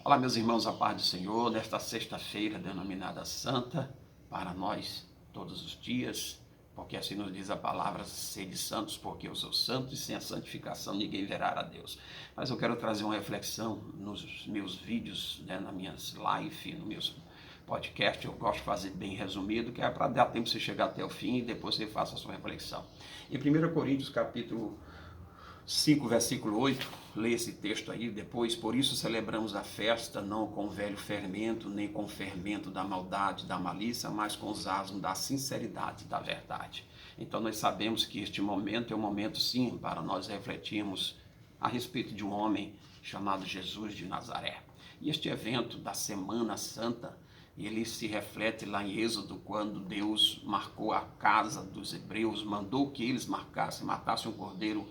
Olá, meus irmãos, a paz do Senhor, nesta sexta-feira denominada Santa, para nós, todos os dias, porque assim nos diz a palavra, sede santos, porque eu sou santo, e sem a santificação ninguém verá a Deus. Mas eu quero trazer uma reflexão nos meus vídeos, nas minhas lives, nos meus podcasts, eu gosto de fazer bem resumido, que é para dar tempo de você chegar até o fim e depois você faça a sua reflexão. Em 1 Coríntios, capítulo 5, versículo 8, lê esse texto aí depois. Por isso celebramos a festa, não com o velho fermento, nem com o fermento da maldade, da malícia, mas com os asmos da sinceridade, da verdade. Então nós sabemos que este momento é um momento sim, para nós refletirmos a respeito de um homem chamado Jesus de Nazaré. E este evento da Semana Santa, ele se reflete lá em Êxodo, quando Deus marcou a casa dos hebreus, mandou que eles matassem um cordeiro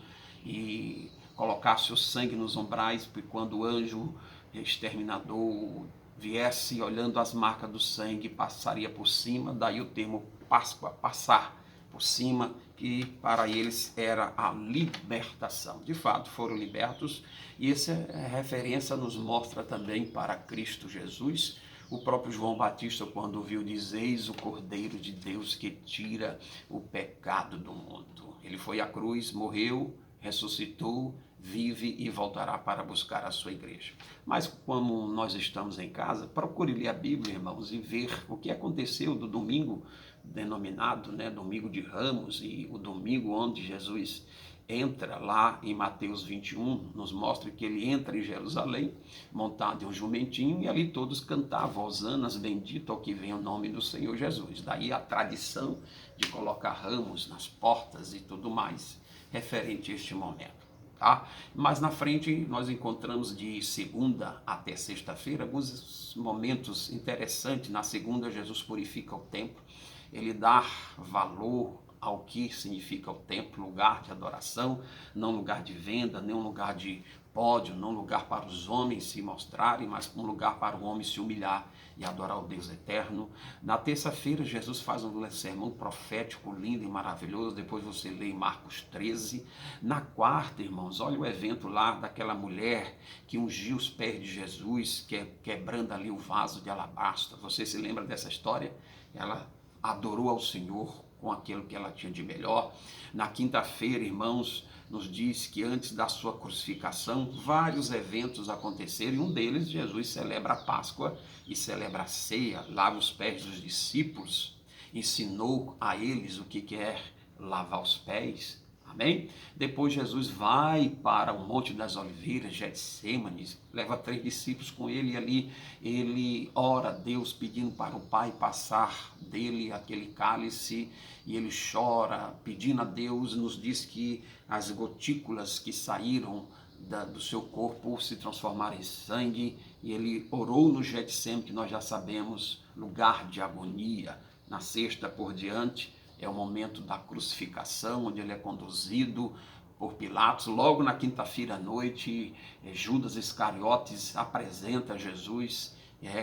e colocasse o sangue nos umbrais, porque quando o anjo exterminador viesse olhando as marcas do sangue, passaria por cima, daí o termo Páscoa, passar por cima, que para eles era a libertação. De fato, foram libertos, e essa referência nos mostra também para Cristo Jesus. O próprio João Batista, quando viu, diz: eis o Cordeiro de Deus que tira o pecado do mundo. Ele foi à cruz, morreu, ressuscitou, vive e voltará para buscar a sua igreja. Mas como nós estamos em casa, procure ler a Bíblia, irmãos, e ver o que aconteceu do domingo denominado, Domingo de Ramos, e o domingo onde Jesus entra lá em Mateus 21, nos mostra que ele entra em Jerusalém, montado em um jumentinho, e ali todos cantavam hosanas, bendito ao que vem o nome do Senhor Jesus. Daí a tradição de colocar ramos nas portas e tudo mais, referente a este momento. Tá? Mas na frente nós encontramos de segunda até sexta-feira alguns momentos interessantes. Na segunda, Jesus purifica o templo, ele dá valor ao que significa o templo, lugar de adoração, não lugar de venda, nem um lugar de pódio, não lugar para os homens se mostrarem, mas um lugar para o homem se humilhar e adorar o Deus eterno. Na terça-feira, Jesus faz um sermão profético lindo e maravilhoso, depois você lê em Marcos 13. Na quarta, irmãos, olha o evento lá daquela mulher que ungiu os pés de Jesus, quebrando ali o vaso de alabastro. Você se lembra dessa história? Ela adorou ao Senhor com aquilo que ela tinha de melhor. Na quinta-feira, irmãos, nos diz que antes da sua crucificação, vários eventos aconteceram, e um deles, Jesus celebra a Páscoa e celebra a ceia, lava os pés dos discípulos, ensinou a eles o que é lavar os pés. Amém? Depois Jesus vai para o Monte das Oliveiras, Getsêmanes, leva 3 discípulos com ele, e ali ele ora a Deus pedindo para o Pai passar dele aquele cálice, e ele chora pedindo a Deus. Nos diz que as gotículas que saíram do seu corpo se transformaram em sangue, e ele orou no Getsêmanes, que nós já sabemos, lugar de agonia. Na sexta por diante é o momento da crucificação, onde ele é conduzido por Pilatos. Logo na quinta-feira à noite, Judas Iscariotes apresenta Jesus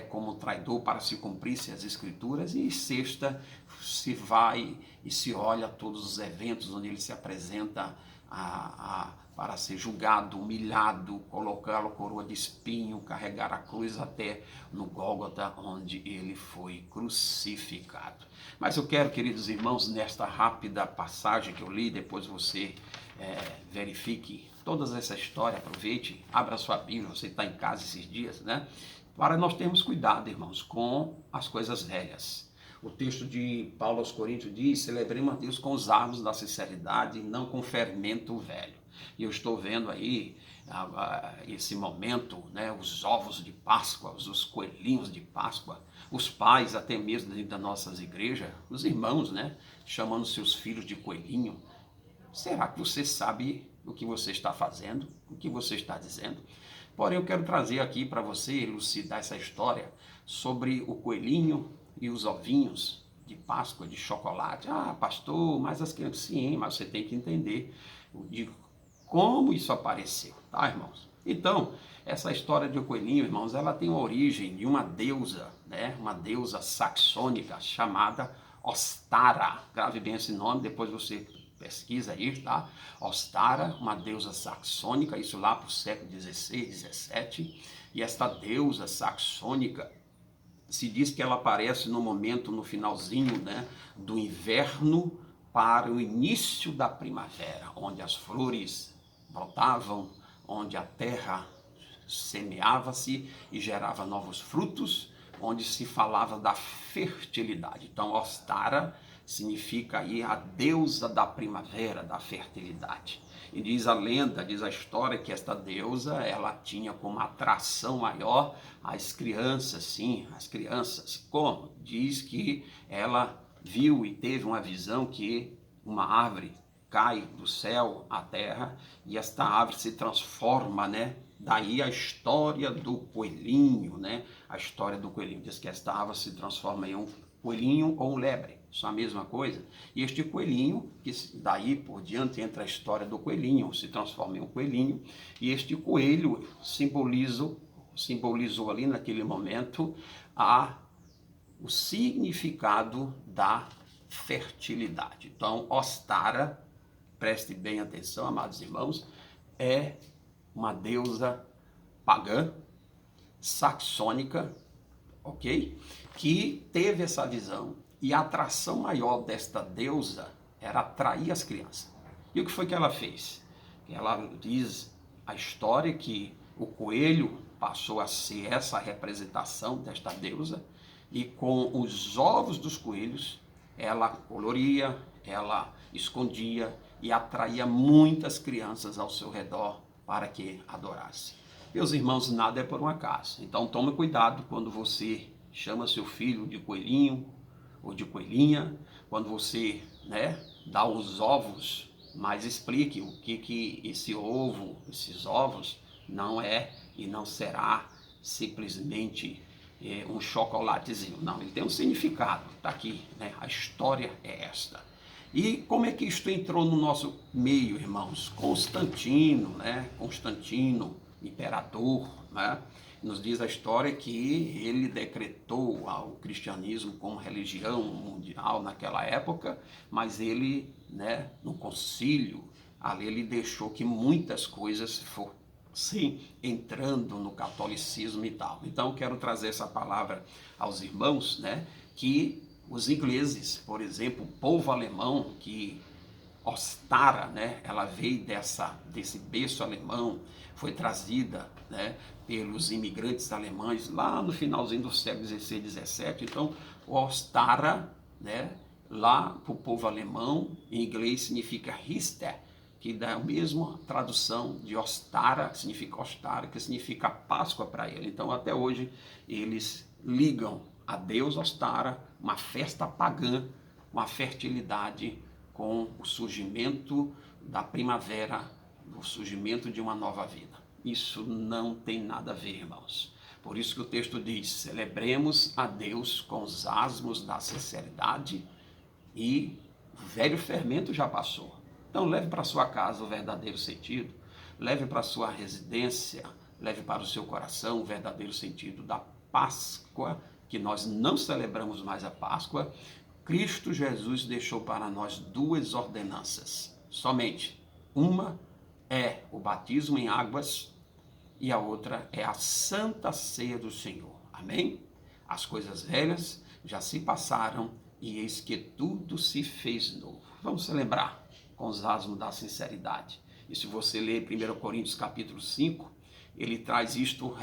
como traidor para se cumprissem as escrituras. E sexta se vai e se olha todos os eventos onde ele se apresenta para ser julgado, humilhado, colocar a coroa de espinho, carregar a cruz até no Gólgota, onde ele foi crucificado. Mas eu quero, queridos irmãos, nesta rápida passagem que eu li, depois você verifique toda essa história, aproveite, abra sua Bíblia, você está em casa esses dias, para nós termos cuidado, irmãos, com as coisas velhas. O texto de Paulo aos Coríntios diz: celebremos a Deus com os armos da sinceridade, não com fermento velho. E eu estou vendo aí esse momento, os ovos de Páscoa, os coelhinhos de Páscoa, os pais até mesmo dentro das nossas igrejas, os irmãos, chamando seus filhos de coelhinho. Será que você sabe o que você está fazendo, o que você está dizendo? Porém, eu quero trazer aqui para você elucidar essa história sobre o coelhinho e os ovinhos de Páscoa, de chocolate. Ah, pastor, mas as crianças, sim, mas você tem que entender de como isso apareceu, tá, irmãos? Então, essa história de o coelhinho, irmãos, ela tem a origem de uma deusa, uma deusa saxônica chamada Ostara. Grave bem esse nome, depois você pesquisa aí, tá? Ostara, uma deusa saxônica, isso lá para o século XVI, XVII. E esta deusa saxônica, se diz que ela aparece no momento, no finalzinho, né, do inverno para o início da primavera, onde as flores brotavam, onde a terra semeava-se e gerava novos frutos, onde se falava da fertilidade. Então, Ostara significa aí a deusa da primavera, da fertilidade. E diz a lenda, diz a história que esta deusa, ela tinha como atração maior as crianças, sim, as crianças. Como? Diz que ela viu e teve uma visão que uma árvore cai do céu à terra e esta árvore se transforma, né? Daí a história do coelhinho, né? A história do coelhinho. Diz que esta árvore se transforma em um coelhinho ou um lebre, isso é a mesma coisa. E este coelhinho, que daí por diante entra a história do coelhinho, se transforma em um coelhinho, e este coelho simbolizou ali naquele momento o significado da fertilidade. Então, Ostara, preste bem atenção, amados irmãos, é uma deusa pagã, saxônica, ok? Que teve essa visão e a atração maior desta deusa era atrair as crianças. E o que foi que ela fez? Ela diz a história que o coelho passou a ser essa representação desta deusa e com os ovos dos coelhos ela coloria, ela escondia e atraía muitas crianças ao seu redor para que adorassem. Meus irmãos, nada é por um acaso. Então tome cuidado quando você chama seu filho de coelhinho ou de coelhinha, quando você, né, dá os ovos, mas explique o que esse ovo, esses ovos, não é e não será simplesmente um chocolatezinho. Não, ele tem um significado. Está aqui, né? A história é esta. E como é que isto entrou no nosso meio, irmãos? Constantino, né? Constantino, imperador, né? Nos diz a história que ele decretou o cristianismo como religião mundial naquela época, mas ele, né, no concílio, ali ele deixou que muitas coisas fossem entrando no catolicismo e tal. Então eu quero trazer essa palavra aos irmãos, né, que os ingleses, por exemplo, o povo alemão, que Ostara, né, ela veio desse berço alemão, foi trazida, né, pelos imigrantes alemães lá no finalzinho do século XVI e XVII. Então, o Ostara, né, lá para o povo alemão, em inglês significa Richter, que dá a mesma tradução de Ostara, que significa Páscoa para ele. Então, até hoje, eles ligam a Deus Ostara, uma festa pagã, uma fertilidade com o surgimento da primavera, o surgimento de uma nova vida. Isso não tem nada a ver, irmãos. Por isso que o texto diz: celebremos a Deus com os asmos da sinceridade, e o velho fermento já passou. Então leve para sua casa o verdadeiro sentido, leve para sua residência, leve para o seu coração o verdadeiro sentido da Páscoa, que nós não celebramos mais a Páscoa. Cristo Jesus deixou para nós duas ordenanças, somente. Uma é o batismo em águas e a outra é a Santa Ceia do Senhor. Amém? As coisas velhas já se passaram e eis que tudo se fez novo. Vamos celebrar com os asmos da sinceridade. E se você ler 1 Coríntios capítulo 5, ele traz isto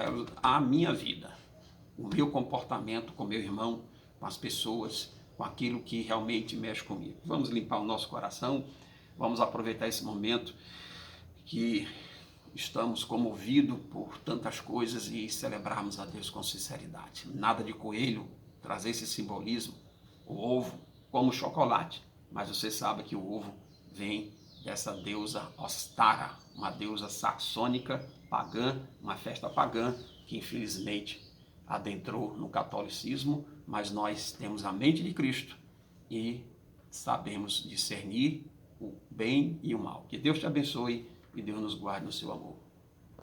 à minha vida, o meu comportamento com meu irmão, com as pessoas, com aquilo que realmente mexe comigo. Vamos limpar o nosso coração, vamos aproveitar esse momento que estamos comovidos por tantas coisas e celebrarmos a Deus com sinceridade. Nada de coelho, trazer esse simbolismo, o ovo como chocolate, mas você sabe que o ovo vem dessa deusa Ostara, uma deusa saxônica, pagã, uma festa pagã que infelizmente adentrou no catolicismo, mas nós temos a mente de Cristo e sabemos discernir o bem e o mal. Que Deus te abençoe e Deus nos guarde no seu amor.